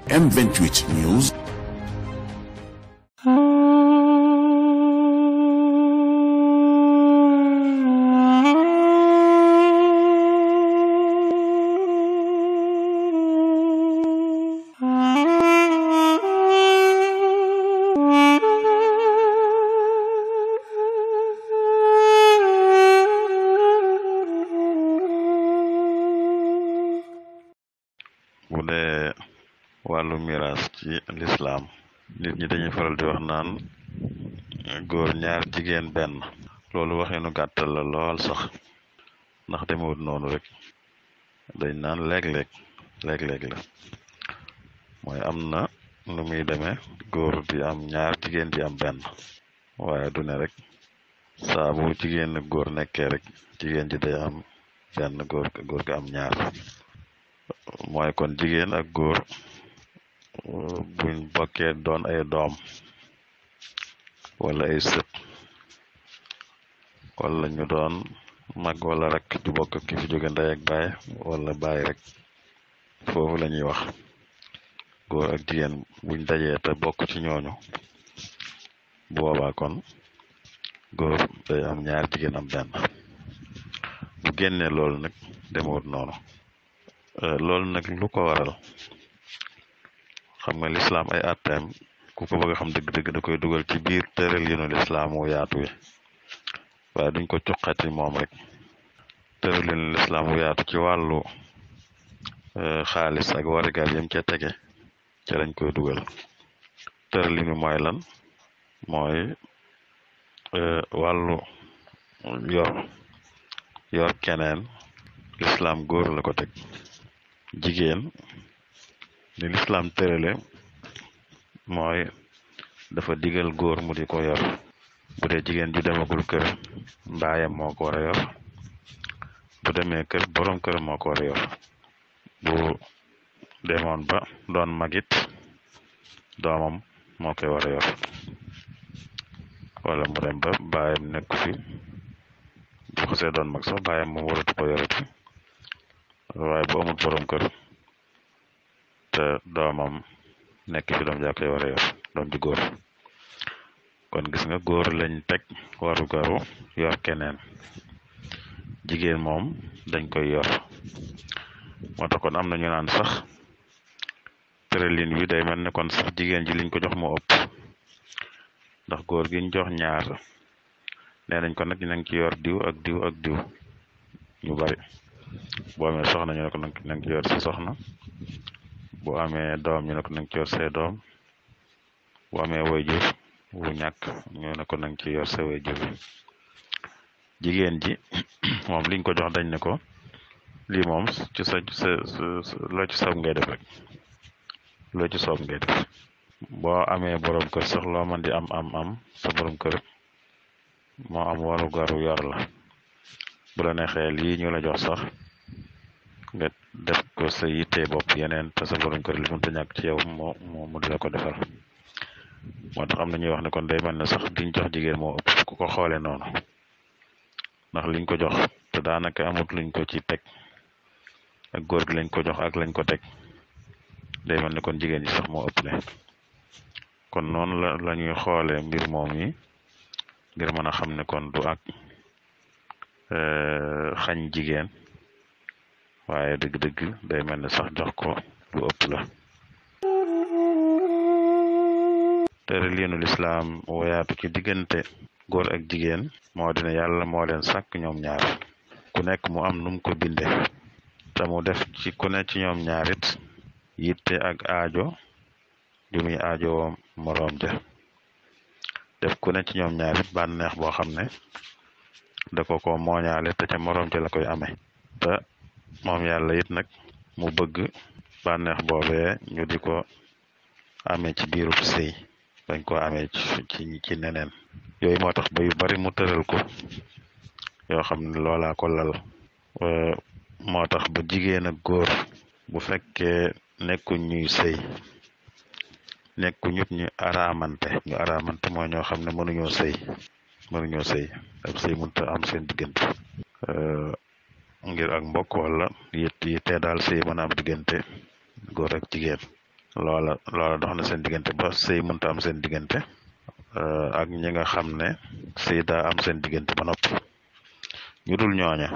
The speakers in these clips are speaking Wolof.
M28 News. bu dee wàllu miraas ci lislaam nit ñi dañuy faral di wax naan góor ñaar jigéen benn loolu waxinu gàttal la lool sax ndax demewut noonu rek dañ naan léeg-léeg la mooy am na nu muy demee góor di am ñaar jigéen di am benn waaye du ne rek saa bu jigéen ak góor nekkee rek jigéen ji day am benn góor ga am ñaar mooy kon jigéen ak góor buñ bokkee doon ay doom wala ay sët wala ñu doon mag wala rek ju bokk ki fi jóge ndey ak baay wala baay rek foofu la ñuy wax góor ak jigéen buñ dajee te bokk ci ñooñu bu boobaa kon góor day am ñaar jigéen am benn bu génnee loolu nag demewut noonu loolu nag lu ko waral xam nga lislaam ay atteem ku ko bëgg a xam dëgg-dëgg da koy dugal ci biir tëralinu lislaam wu yaatu wi waaye duñ ko cuqati moom rek tëralinu lislaam wu yaatu ci wàllu xaalis ak warigal yam ca tege ca lañ koy dugal tëralinu mooy lan mooy wàllu yor keneen lislaam góor la ko teg jigéen ni lislaam tërale mooy dafa digal góor mu di ko yor bu dee jigéen ju demagul kër mbaayam moo ko war a yor bu demee kër boroom kër moo ko war a yor bu demoon ba doon magit doomam moo koy war a yor wala mu dem ba baayam nekk fi bu xasee doon mag sax baayam moom waratu ko yorati waaye bu amul boroom kër te doomam nekk fi doom jaa koy war a yor doom ji góor kon gis nga góor lañ teg waru garu yor keneen jigéen moom dañ koy yor moo tax kon am na ñu naan sax tëralin wi day mel ne kon sax jigéen ji liñ ko jox moo ëpp ndax góor gi ñu jox ñaar nee nañ ko nag nañ ci yor diw ak diw ak diw ñu bari boo amee soxna ñu ne ko nang ci yor sa soxna bu amee doom ñu ne ko nang ci yor say doom bu amee waajur wu ñàkk ñu ne ko nang ci yor sa waajur jigéen ji moom liñ ko jox dañ ne ko lii moom ci sa loo ci soob ngay def rek loo ci soob ngay def boo amee borom kër sax loo mën di am sa borom kër moo am waru garu yor la bu la neexee lii ñu la jox sax nga def ko sa yitte bopp yeneen te sa borom kër li mënta ñàkk ci yow mu di la ko defal moo tax am na ñuy wax ne kon day mel ne sax liñ jox jigéen moo ëpp ku ko xoolee noonu ndax liñ ko jox te daanaka amut luñ ko ci teg ak góor gi lañ ko jox ak lañ ko teg day mel ne kon jigéen ji sax moo ëpp le kon noonu la ñuy xoolee mbir moom yi ngir mën a xam ne kon du ak xañ jigéen waaye dëgg-dëgg day mel ne sax jox ko lu ëpp la tëralinu lislaam woyaatu ci diggante góor ak jigéen moo dina yàlla moo leen sàkk ñoom ñaar ku nekk mu am num ko binde te mu def ci ku ne ci ñoom ñaarit yitte ak aajo ju muy aajo moroom ja def ku ne ci ñoom ñaarit bànneex boo xam ne da ko mooñaale te ca moroom ja la koy amee te moom yàlla it nag mu bëgg bànneex boobee ñu di ko amee ci biirub sëy bañ ko amee ci neneen yooyu moo tax ba yu bari mu tëral ko yoo xam ne loolaa ko lal moo tax ba jigéen ak góor bu fekkee nekkuñ ñuy sëy nekkuñut ñu araamante mooy ñoo xam ne mënuñoo sëy ab sëy mënta am seen diggante ngir ak mbokk wala yittee daal sëy mën a am diggante góor ak jigéen loola dox na seen diggante ba sëy mënta am seen diggante ak ñi nga xam ne sëy daa am seen diggante ba noppi ñu dul ñooña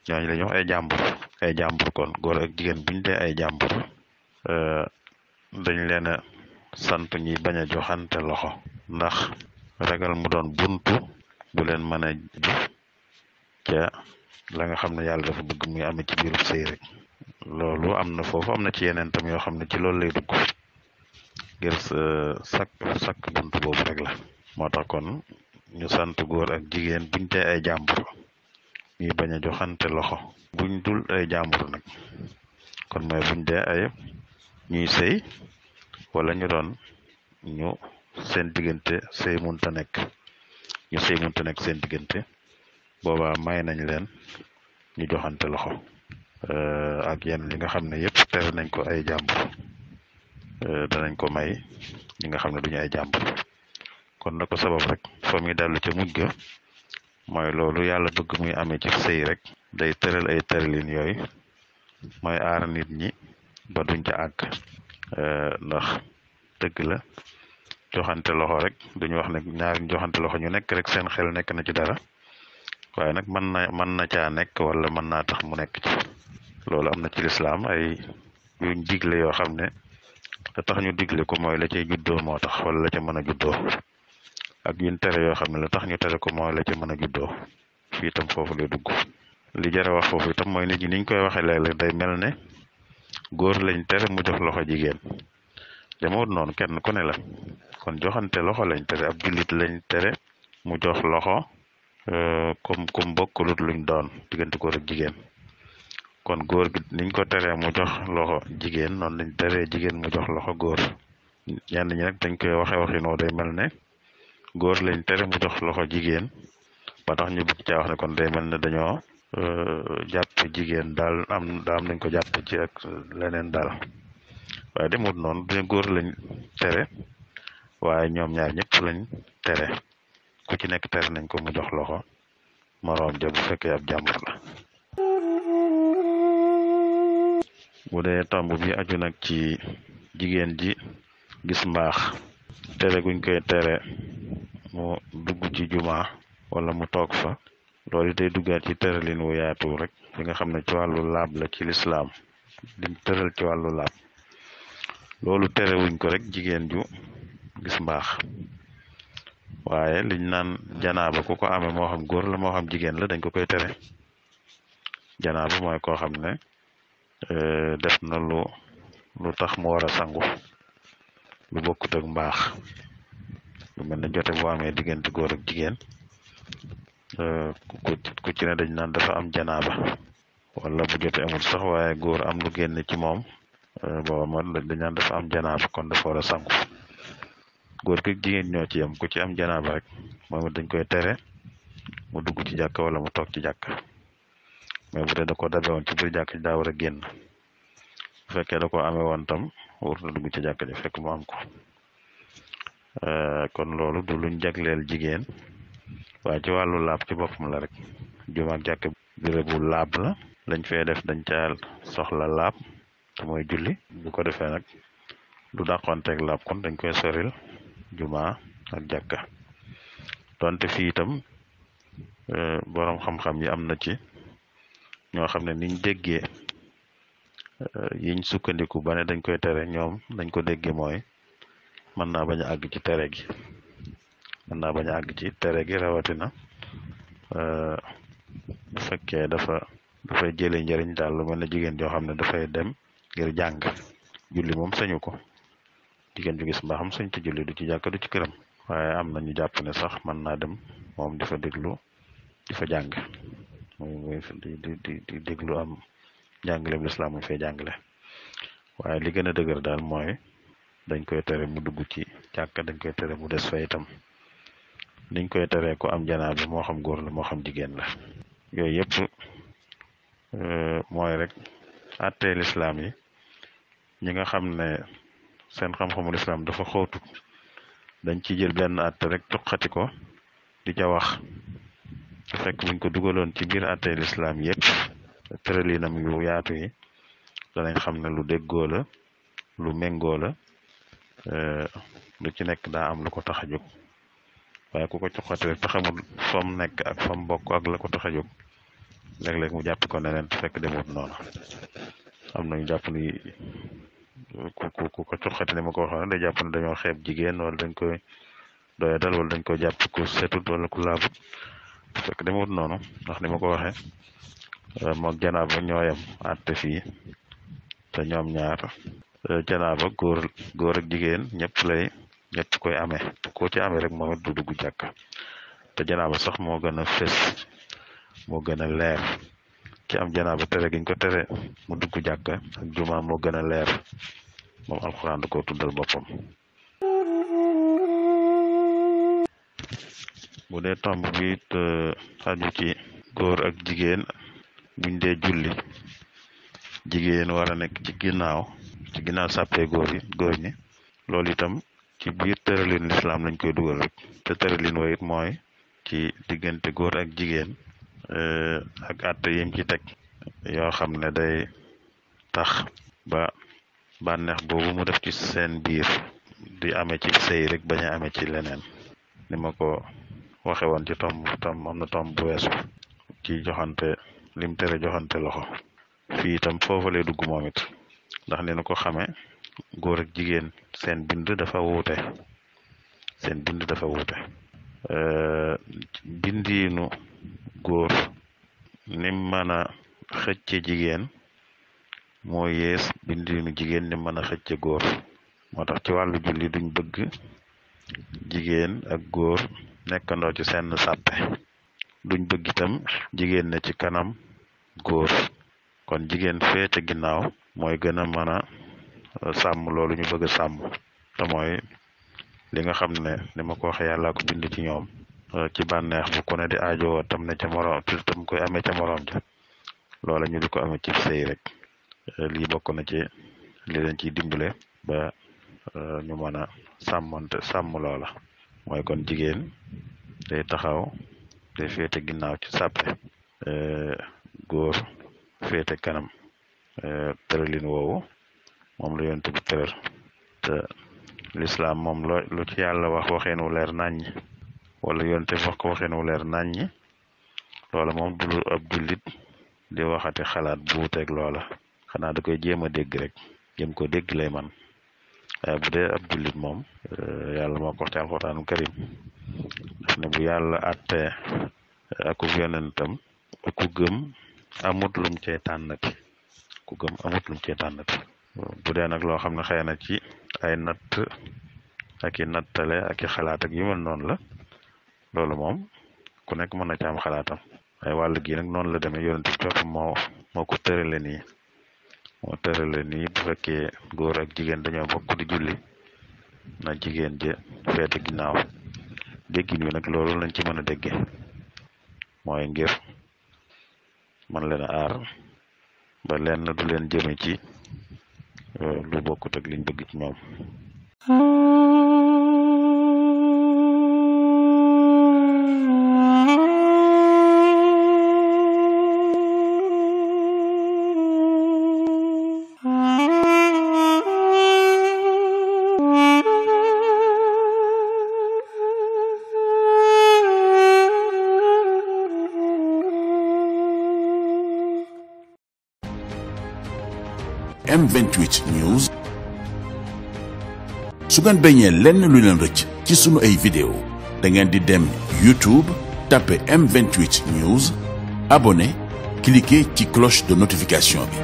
la ñu wax ay jàmbur kon góor ak jigéen buñ dee ay jàmbur dañ leen a sant ñi bañ a joxante loxo ndax ragal mu doon buntu bu leen mën a ji ca la nga xam ne yàlla dafa bëgg muy amee ci biiru sëy rek loolu am na foofu am na ci yeneen tam yoo xam ne ci loolu lay dugg ngir sakk buntu boobu rek la moo tax kon ñu sant góor ak jigéen buñ dee ay jàmbur ñuy bañ a joxante loxo buñ dul ay jàmbur nag kon mooy buñ dee ay ñuy sëy wala ñu doon ñu seen diggante sëy munta nekk seen diggante boobaa may nañ leen ñu joxante loxo ak yenn li nga xam ne yëpp tere nañ ko ay jàmbur danañ ko may ñi nga xam ne duñu ay jàmbur kon na ko sabab rek fa muy dellu ca mujj ga mooy loolu yàlla bëgg muy amee ci sëy rek day tëral ay tëralin yooyu mooy aar nit ñi ba duñ ca àgg ndax dëgg la joxante loxo rek duñu wax ne ñaari joxante loxo ñu nekk rek seen xel nekk na ci dara waaye nag mën na caa nekk wala mën naa tax mu nekk ci loolu am na ci lislaam ay yuñ digle yoo xam ne da tax ñu digle ko mooy la cay juddoo moo tax wala la ca mën a juddoo ak yuñ tere yoo xam ne la tax ñu tere ko mooy la ca mën a juddoo fii itam foofu lay dugg li jar a wax foofu itam mooy nit ñi niñ koy waxee léeg-léeg day mel ne góor lañ tere mu jox loxo jigéen jamawut noonu kenn ku ne la kon joxante loxo lañ tere ab jullit lañ tere mu jox loxo comme bokkulut luñ doon diggante góor ak jigéen kon góor gi niñ ko teree mu jox loxo jigéen noonu lañ teree jigéen mu jox loxo góor ñenn ñi nag dañ koy waxinoo day mel ne góor lañ tere mu jox loxo jigéen ba tax ñu bëgg caa wax ne kon day mel ne dañoo jàpp jigéen daal am nañ ko jàpp ci ak leneen daal waaye demut noonu duñu góor lañ tere waaye ñoom ñaar ñëpp lañ tere ku ci nekk tere nañ ko mu jox loxo moroom ja bu fekkee ab jàmbur la bu dee tomb bi aju nag ci jigéen ji gis mbaax tere guñ koy tere mu dugg ci juma wala mu toog fa loolu day duggaat ci tëralin wu yaatu rek li nga xam ne ci wàllu laab la ci lislaam liñ tëral ci wàllu laab loolu tere wuñ ko rek jigéen ju gis mbaax waaye liñ naan janaaba ku ko amee moo xam góor la moo xam jigéen la dañ ko koy tere janaaba mooy koo xam ne def na lu tax mu war a sangu lu bokkut ak mbaax lu mel ne jote boo amee diggante góor ak jigéen ku ci ne dañ naan dafa am janaaba wala bu jote amul sax waaye góor am lu génn ci moom booba moom dañ naan dafa am janaaba kon dafa war a sangu góor gi jigéen ñoo ci yam ku ci am janaaba rek moom it dañ koy tere mu dugg ci jàkk wala mu toog ci jàkk mais bu dee da ko dabe woon ci biir jàkk ji daa war a génn bu fekkee da ko amee woon tam warut a dugg ci jàkk ji fekk mu am ko kon loolu du luñ jagleel jigéen waaye ci wàllu laab ci boppam la rek juma ak jàkk bérébu laab la lañ fee def dañ ca soxla laab te mooy julli bu ko defee nag du dàqonteeg laab kon dañ koy soril juma ak jàkka donte fii itam boroom xam-xam yi am na ci ñoo xam ne niñ déggee yiñ sukkandiku ba ne dañ koy tere ñoom dañ ko déggee mooy mën naa bañ a àgg ci tere gi rawatina bu fekkee dafay jëlee njëriñ daal lu mel ne jigéen joo xam ne dafay dem ngir jàng julli moom sañu ko jigéen ju gis mbaaxam sañ ci julli du ci jàkka du ci këram waaye am na ñu jàpp ne sax mën naa dem moom di fa déglu di fa jàng muy di déglu am jàngale bu lislaam mu fee jàngale waaye li gën a dëgër daal mooy dañ koy tere mu dugg ci jàkka dañ koy tere mu des fa itam niñ koy teree ko am janaa bi moo xam góor la moo xam jigéen la yooyu yëpp mooy rek àttee lislaam yi ñi nga xam ne seen xam-xamu lislaam dafa xóotut dañ ci jël benn àtte rek tuqati ko di ca wax fekk buñ ko dugaloon ci biir àttee lislaam yëpp tëralinam yu yaatu yi danañ xam ne lu déggoo la lu méngoo la lu ci nekk daa am lu ko tax a jóg waaye ku ko coxati rek te xamul fa mu nekk ak fa mu bokk ak la ko tax a jóg léeg-léeg mu jàpp ko neneen fekk demut noonu am nañu jàpp ni ku ko coxati ni ma ko waxoon day jàpp ne dañoo xeeb jigéen wala dañ koy doya dal wala dañ ko jàpp ku setut wala ku laabut fekk demut noonu ndax ni ma ko waxee moog janaaba ñooyam àtte fii te ñoom ñaar janaaba góor ak jigéen ñëpp koy amee ko ci amee rek moom it du dugg jàkk te janaaba sax moo gën a fës moo gën a leer ci am janaaba tere giñ ko tere mu dugg jàkk ak juma moo gën a leer moom alxuraan da ko tuddal boppam. bu dee tomb bi it aju ci góor ak jigéen buñ dee julli jigéen war a nekk ci ginnaaw sàppee góor ñi loolu itam ci biir tëralin lislaam lañ koy dugal rek te tëralin wa it mooy ci diggante góor ak jigéen ak àtte yim ci teg yoo xam ne day tax ba bànneex boobu mu def ci seen biir di amee ci sëy rek bañ a amee ci leneen ni ma ko waxe woon ci tomb am na tomb bu weesu ci joxante lim tere joxante loxo fii itam foofu lay dugg moom it ndax ni na ko xamee góor ak jigéen seen bind dafa wuute bindiinu góor nim mën a xëcce jigéen moo yees bindiinu jigéen nim mën a xëcce góor moo tax ci wàllu julli duñ bëgg jigéen ak góor nekkandoo ci seen sàppe duñ bëgg itam jigéen ne ci kanam góor kon jigéen féete ginnaaw mooy gën a mën a sàmm loolu ñu bëgg a sàmm te mooy li nga xam ne ni ma ko waxee yàlla ko bind ci ñoom ci bànneex bu ko ne di aajowoo tam ne ca morom tam koy amee ca morom ja loola ñu di ko amee ci sëy rek lii bokk na ci li leen ciy dimbale ba ñu mën a sàmm loola mooy kon jigéen day taxaw day féete ginnaaw ci sàppe góor féete kanam tëralin woowu moom la yonent bi tëral te lislaam moom lu ci yàlla wax waxeen wu leer naññi wala yonent wax ko waxeen wu leer naññi loola moom du ab jullit di waxati xalaat bu wuuteeg loola xanaa da koy jéem a dégg rek jéem ko dégg lay man waaye bu dee ab jullit moom yàlla moo ko wax ci alxuraanul karim daf ne bu yàlla àttee akub yonentam ku gëm amut lum cee tànnati bu dee nag loo xam ne xëy na ci ay natt ak i nattale ak i xalaat ak yu mel noonu la loolu moom ku nekk mën na ci am xalaatam waaye wàll gi nag noonu la demee yonent bi topp moo ko tërale nii bu fekkee góor ak jigéen dañoo bokk di julli na jigéen je feete ginnaaw déggin wi nag loolu lañ ci mën a déggee mooy ngir man leen a aar ba lenn du leen jëme ci lu bokkut ak liñ bëgg ci ñoom. M28 News su ngeen bañee lenn lu leen rëcc ci sunu ay vidéo da ngeen di dem YouTube tapé M28 News abonné cliquer ci cloche de notification bi